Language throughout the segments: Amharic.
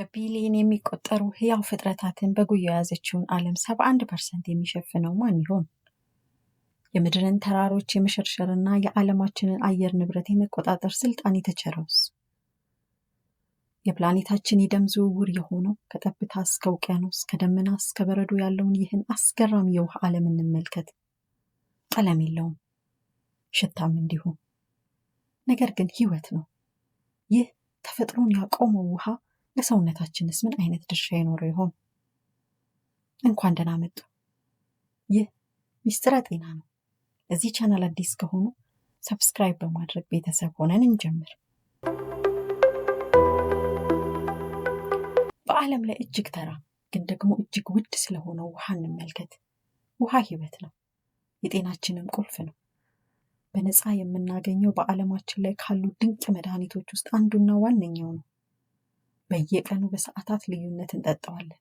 በቢሊየን የሚቆጠሩ ሕያው ፍጥረታትን በጉያ የያዘችውን ዓለም 71% የሚሸፍነው ማን ይሆን? የምድርን ተራሮች የመሸርሸርና የዓለማችንን አየር ንብረት የመቆጣጠር ስልጣን የተቸረውስ? የፕላኔታችን የደም ዝውውር የሆነው ከጠብታ እስከ ውቅያኖስ ከደመና እስከ በረዶ ያለውን ይህን አስገራሚ የውሃ ዓለም እንመልከት። ቀለም የለውም፣ ሽታም እንዲሁ። ነገር ግን ሕይወት ነው። ይህ ተፈጥሮን ያቆመው ውሃ ለሰውነታችንስ ምን አይነት ድርሻ ይኖረው ይሆን? እንኳን ደህና መጡ። ይህ ሚስጥረ ጤና ነው። ለዚህ ቻናል አዲስ ከሆኑ ሰብስክራይብ በማድረግ ቤተሰብ ሆነን እንጀምር። በዓለም ላይ እጅግ ተራ ግን ደግሞ እጅግ ውድ ስለሆነው ውሃ እንመልከት። ውሃ ሕይወት ነው፣ የጤናችንም ቁልፍ ነው። በነፃ የምናገኘው በዓለማችን ላይ ካሉ ድንቅ መድኃኒቶች ውስጥ አንዱና ዋነኛው ነው። በየቀኑ በሰዓታት ልዩነት እንጠጣዋለን።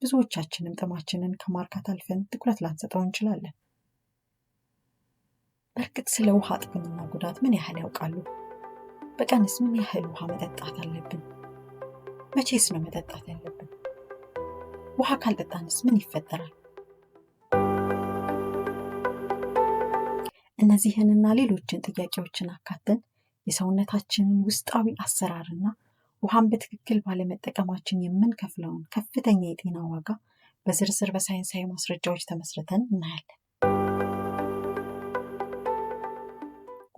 ብዙዎቻችንም ጥማችንን ከማርካት አልፈን ትኩረት ላንሰጠው እንችላለን። በእርግጥ ስለ ውሃ ጥቅምና ጉዳት ምን ያህል ያውቃሉ? በቀንስ ምን ያህል ውሃ መጠጣት አለብን? መቼስ ነው መጠጣት ያለብን? ውሃ ካልጠጣንስ ምን ይፈጠራል? እነዚህንና ሌሎችን ጥያቄዎችን አካተን የሰውነታችንን ውስጣዊ አሰራርና ውሃን በትክክል ባለመጠቀማችን የምንከፍለውን ከፍተኛ የጤና ዋጋ በዝርዝር በሳይንሳዊ ማስረጃዎች ተመስርተን እናያለን።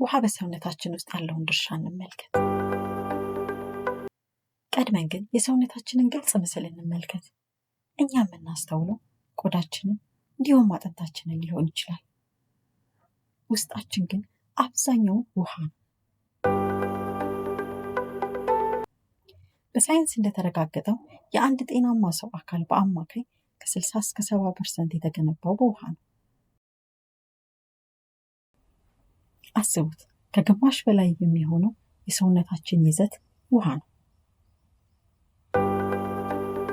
ውሃ በሰውነታችን ውስጥ ያለውን ድርሻ እንመልከት። ቀድመን ግን የሰውነታችንን ግልጽ ምስል እንመልከት። እኛ የምናስተውለው ቆዳችንን እንዲሁም አጥንታችንን ሊሆን ይችላል። ውስጣችን ግን አብዛኛው ውሃ ነው። በሳይንስ እንደተረጋገጠው የአንድ ጤናማ ሰው አካል በአማካይ ከ60 እስከ 70% የተገነባው በውሃ ነው። አስቡት፣ ከግማሽ በላይ የሚሆነው የሰውነታችን ይዘት ውሃ ነው።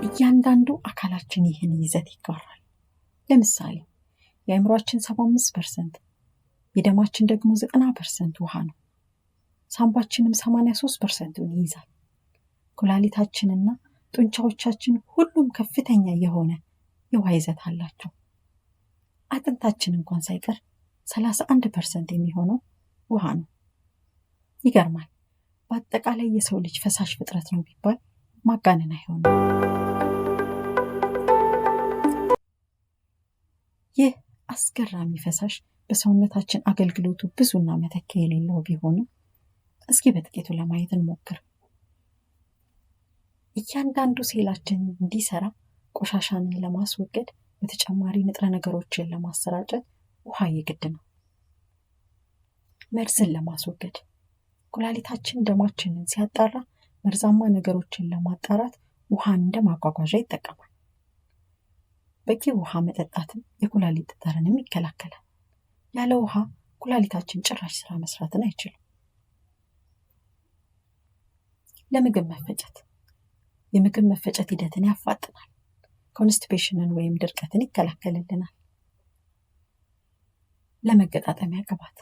እያንዳንዱ አካላችን ይህን ይዘት ይጋራል። ለምሳሌ የአእምሯችን 75%፣ የደማችን ደግሞ 90% ውሃ ነው። ሳምባችንም 83%ን ይይዛል። ኩላሊታችንና ጡንቻዎቻችን ሁሉም ከፍተኛ የሆነ የውሃ ይዘት አላቸው። አጥንታችን እንኳን ሳይቀር 31% የሚሆነው ውሃ ነው። ይገርማል። በአጠቃላይ የሰው ልጅ ፈሳሽ ፍጥረት ነው ቢባል ማጋነን አይሆንም። ይህ አስገራሚ ፈሳሽ በሰውነታችን አገልግሎቱ ብዙና መተኪያ የሌለው ቢሆንም እስኪ በጥቂቱ ለማየት እንሞክር። እያንዳንዱ ሴላችን እንዲሰራ ቆሻሻንን ለማስወገድ በተጨማሪ ንጥረ ነገሮችን ለማሰራጨት ውሃ የግድ ነው። መርዝን ለማስወገድ ኩላሊታችን ደማችንን ሲያጣራ መርዛማ ነገሮችን ለማጣራት ውሃን እንደ ማጓጓዣ ይጠቀማል። በቂ ውሃ መጠጣትም የኩላሊት ጠጠርንም ይከላከላል። ያለ ውሃ ኩላሊታችን ጭራሽ ስራ መስራትን አይችልም። ለምግብ መፈጨት የምግብ መፈጨት ሂደትን ያፋጥናል። ኮንስቲፔሽንን ወይም ድርቀትን ይከላከልልናል። ለመገጣጠሚያ ቅባት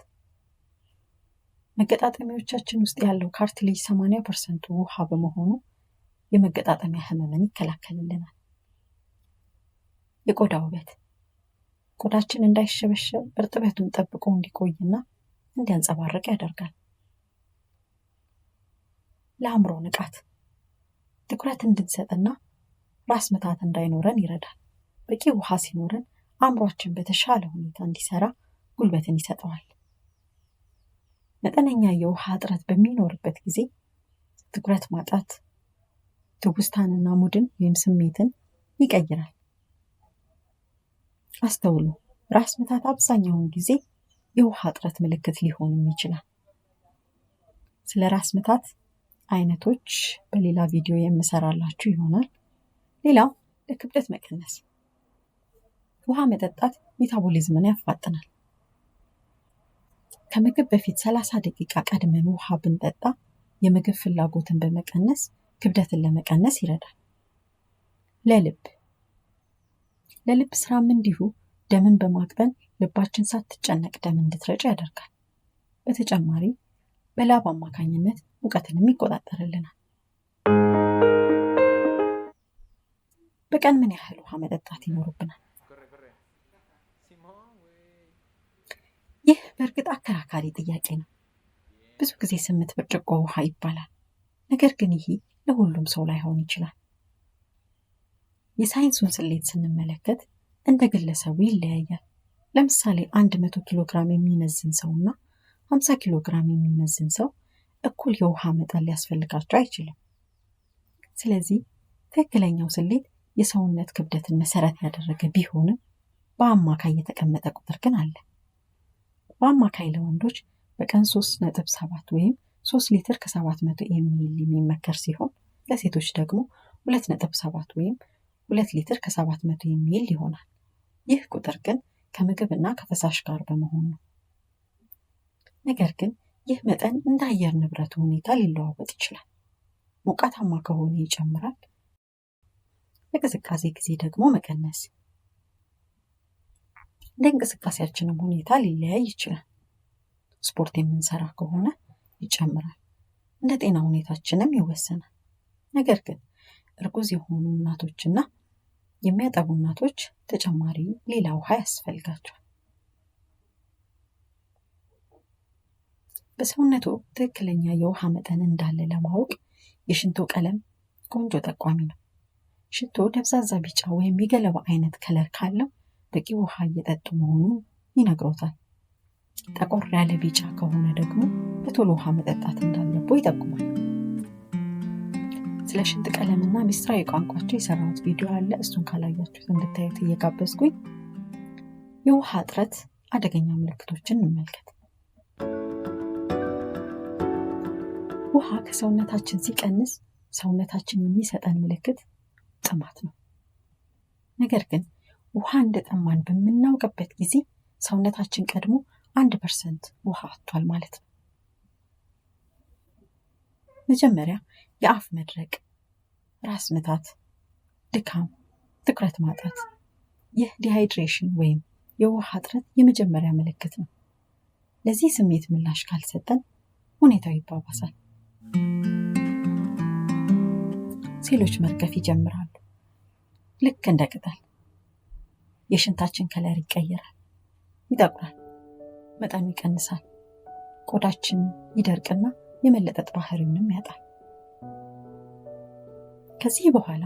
መገጣጠሚያዎቻችን ውስጥ ያለው ካርትሌጅ 80% ውሃ በመሆኑ የመገጣጠሚያ ህመምን ይከላከልልናል። የቆዳ ውበት ቆዳችን እንዳይሸበሸብ እርጥበቱን ጠብቆ እንዲቆይና እንዲያንጸባርቅ ያደርጋል። ለአእምሮ ንቃት ትኩረት እንድንሰጥና ራስ ምታት እንዳይኖረን ይረዳል። በቂ ውሃ ሲኖረን አእምሯችን በተሻለ ሁኔታ እንዲሰራ ጉልበትን ይሰጠዋል። መጠነኛ የውሃ እጥረት በሚኖርበት ጊዜ ትኩረት ማጣት፣ ትውስታንና ሙድን ወይም ስሜትን ይቀይራል። አስተውሉ፣ ራስ ምታት አብዛኛውን ጊዜ የውሃ እጥረት ምልክት ሊሆንም ይችላል። ስለ ራስ ምታት አይነቶች በሌላ ቪዲዮ የምሰራላችሁ ይሆናል። ሌላው ለክብደት መቀነስ ውሃ መጠጣት ሜታቦሊዝምን ያፋጥናል። ከምግብ በፊት 30 ደቂቃ ቀድመን ውሃ ብንጠጣ የምግብ ፍላጎትን በመቀነስ ክብደትን ለመቀነስ ይረዳል። ለልብ ስራም እንዲሁ ደምን በማቅጠን ልባችን ሳትጨነቅ ደም እንድትረጭ ያደርጋል። በተጨማሪ በላብ አማካኝነት ሙቀትንም ይቆጣጠርልናል። በቀን ምን ያህል ውሃ መጠጣት ይኖርብናል? ይህ በእርግጥ አከራካሪ ጥያቄ ነው። ብዙ ጊዜ 8 ብርጭቆ ውሃ ይባላል። ነገር ግን ይህ ለሁሉም ሰው ላይሆን ይችላል። የሳይንሱን ስሌት ስንመለከት እንደ ግለሰቡ ይለያያል። ለምሳሌ 100 ኪሎ ግራም የሚመዝን ሰውና 50 ኪሎ ግራም የሚመዝን ሰው እኩል የውሃ መጠን ሊያስፈልጋቸው አይችልም። ስለዚህ ትክክለኛው ስሌት የሰውነት ክብደትን መሰረት ያደረገ ቢሆንም በአማካይ የተቀመጠ ቁጥር ግን አለ። በአማካይ ለወንዶች በቀን 3.7 ወይም 3 ሊትር ከ700 ኤምኤል የሚመከር ሲሆን ለሴቶች ደግሞ 2.7 ወይም 2 ሊትር ከ700 ኤምኤል ይሆናል። ይህ ቁጥር ግን ከምግብና ከፈሳሽ ጋር በመሆን ነው። ነገር ግን ይህ መጠን እንደ አየር ንብረቱ ሁኔታ ሊለዋወጥ ይችላል። ሞቃታማ ከሆነ ይጨምራል፣ በቅዝቃዜ ጊዜ ደግሞ መቀነስ። እንደ እንቅስቃሴያችንም ሁኔታ ሊለያይ ይችላል። ስፖርት የምንሰራ ከሆነ ይጨምራል፣ እንደ ጤና ሁኔታችንም ይወሰናል። ነገር ግን እርጉዝ የሆኑ እናቶችና የሚያጠቡ እናቶች ተጨማሪ ሌላ ውሃ ያስፈልጋቸዋል። በሰውነቱ ትክክለኛ የውሃ መጠን እንዳለ ለማወቅ የሽንቶ ቀለም ቆንጆ ጠቋሚ ነው። ሽቶ ደብዛዛ ቢጫ ወይም የገለባ አይነት ከለር ካለው በቂ ውሃ እየጠጡ መሆኑን ይነግሮታል። ጠቆር ያለ ቢጫ ከሆነ ደግሞ በቶሎ ውሃ መጠጣት እንዳለብዎ ይጠቁማል። ስለ ሽንት ቀለምና ሚስጥራዊ ቋንቋቸው የሰራሁት ቪዲዮ አለ። እሱን ካላያችሁት እንድታዩት እየጋበዝኩኝ የውሃ እጥረት አደገኛ ምልክቶችን እንመልከት። ውሃ ከሰውነታችን ሲቀንስ ሰውነታችን የሚሰጠን ምልክት ጥማት ነው። ነገር ግን ውሃ እንደጠማን በምናውቅበት ጊዜ ሰውነታችን ቀድሞ 1% ውሃ አጥቷል ማለት ነው። መጀመሪያ የአፍ መድረቅ፣ ራስ ምታት፣ ድካም፣ ትኩረት ማጣት። ይህ ዲሃይድሬሽን ወይም የውሃ እጥረት የመጀመሪያ ምልክት ነው። ለዚህ ስሜት ምላሽ ካልሰጠን ሁኔታው ይባባሳል። ሴሎች መርገፍ ይጀምራሉ፣ ልክ እንደ ቅጠል። የሽንታችን ከለር ይቀየራል፣ ይጠቁራል፣ መጠኑ ይቀንሳል። ቆዳችን ይደርቅና የመለጠጥ ባህሪውንም ያጣል። ከዚህ በኋላ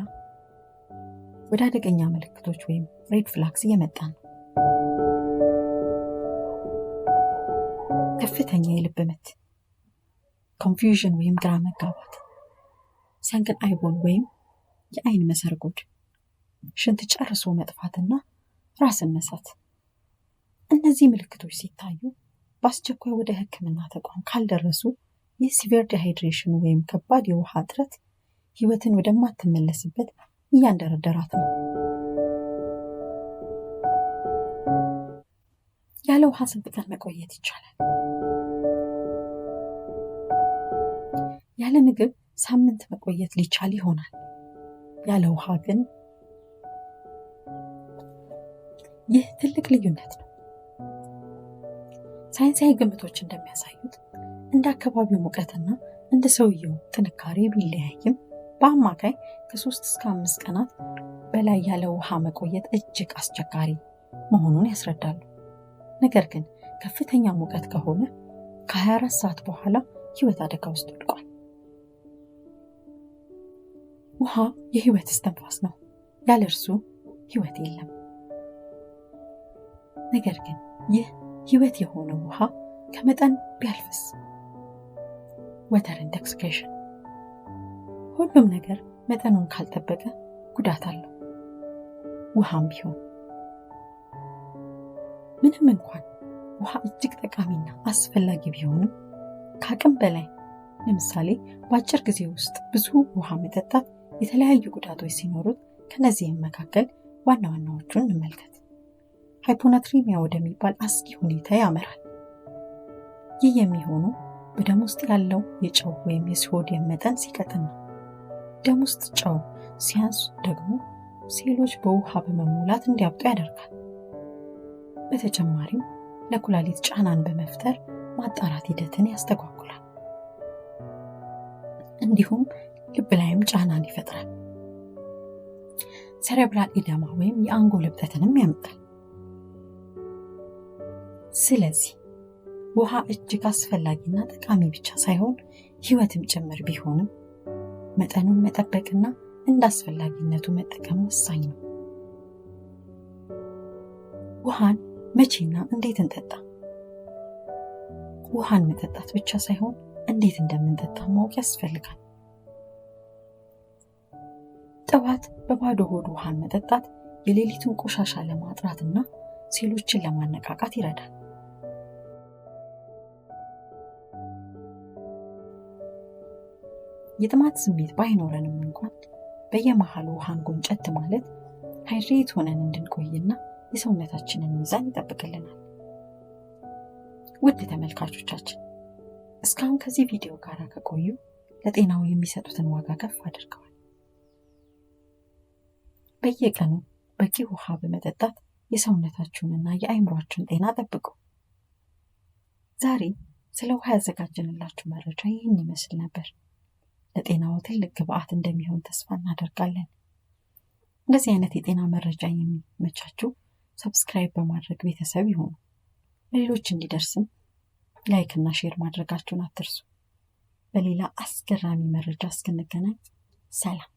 ወደ አደገኛ ምልክቶች ወይም ሬድ ፍላግስ እየመጣ ነው። ከፍተኛ የልብ ምት፣ ኮንፊውዥን ወይም ግራ መጋባት፣ ሰንክን አይቦል ወይም የአይን መሰርጎድ፣ ሽንት ጨርሶ መጥፋትና ራስን መሳት። እነዚህ ምልክቶች ሲታዩ በአስቸኳይ ወደ ሕክምና ተቋም ካልደረሱ ይህ ሲቪር ዲሃይድሬሽን ወይም ከባድ የውሃ እጥረት ህይወትን ወደማትመለስበት እያንደረደራት ነው። ያለ ውሃ ስንት ቀን መቆየት ይቻላል? ያለ ምግብ ሳምንት መቆየት ሊቻል ይሆናል። ያለ ውሃ ግን ይህ ትልቅ ልዩነት ነው። ሳይንሳዊ ግምቶች እንደሚያሳዩት እንደ አካባቢው ሙቀትና እንደ ሰውየው ጥንካሬ ቢለያይም በአማካይ ከ3 እስከ 5 ቀናት በላይ ያለ ውሃ መቆየት እጅግ አስቸጋሪ መሆኑን ያስረዳሉ። ነገር ግን ከፍተኛ ሙቀት ከሆነ ከ24 ሰዓት በኋላ ህይወት አደጋ ውስጥ ወድቋል። ውሃ የህይወት እስትንፋስ ነው። ያለ እርሱ ህይወት የለም። ነገር ግን ይህ ህይወት የሆነው ውሃ ከመጠን ቢያልፍስ? ወተር ኢንቶክሲኬሽን። ሁሉም ነገር መጠኑን ካልጠበቀ ጉዳት አለው። ውሃም ቢሆን ምንም እንኳን ውሃ እጅግ ጠቃሚና አስፈላጊ ቢሆንም ከአቅም በላይ፣ ለምሳሌ በአጭር ጊዜ ውስጥ ብዙ ውሃ መጠጣት የተለያዩ ጉዳቶች ሲኖሩት ከነዚህም መካከል ዋና ዋናዎቹን እንመልከት። ሃይፖናትሪሚያ ወደሚባል አስጊ ሁኔታ ያመራል። ይህ የሚሆነው በደም ውስጥ ያለው የጨው ወይም የሶዲየም መጠን ሲቀጥን ነው። ደም ውስጥ ጨው ሲያንስ ደግሞ ሴሎች በውሃ በመሙላት እንዲያብጡ ያደርጋል። በተጨማሪም ለኩላሊት ጫናን በመፍጠር ማጣራት ሂደትን ያስተጓጉላል። እንዲሁም ልብ ላይም ጫናን ይፈጥራል። ሰረብራል ኢደማ ወይም የአንጎል እብጠትንም ያመጣል። ስለዚህ ውሃ እጅግ አስፈላጊና ጠቃሚ ብቻ ሳይሆን ሕይወትም ጭምር ቢሆንም መጠኑን መጠበቅና እንደ አስፈላጊነቱ መጠቀም ወሳኝ ነው። ውሃን መቼና እንዴት እንጠጣ? ውሃን መጠጣት ብቻ ሳይሆን እንዴት እንደምንጠጣ ማወቅ ያስፈልጋል። ጠዋት በባዶ ሆድ ውሃን መጠጣት የሌሊቱን ቆሻሻ ለማጥራትና ሴሎችን ለማነቃቃት ይረዳል። የጥማት ስሜት ባይኖረንም እንኳን በየመሃሉ ውሃን ጎንጨት ማለት ሃይድሬት ሆነን እንድንቆይና የሰውነታችንን ሚዛን ይጠብቅልናል። ውድ ተመልካቾቻችን እስካሁን ከዚህ ቪዲዮ ጋር ከቆዩ ለጤናው የሚሰጡትን ዋጋ ከፍ አድርገዋል። በየቀኑ በቂ ውሃ በመጠጣት የሰውነታችሁንና የአእምሯችሁን ጤና ጠብቁ። ዛሬ ስለ ውሃ ያዘጋጀንላችሁ መረጃ ይህን ይመስል ነበር። ለጤናው ትልቅ ግብአት እንደሚሆን ተስፋ እናደርጋለን። እንደዚህ አይነት የጤና መረጃ የሚመቻችሁ ሰብስክራይብ በማድረግ ቤተሰብ ይሁኑ። ለሌሎች እንዲደርስም ላይክ እና ሼር ማድረጋችሁን አትርሱ። በሌላ አስገራሚ መረጃ እስክንገናኝ ሰላም።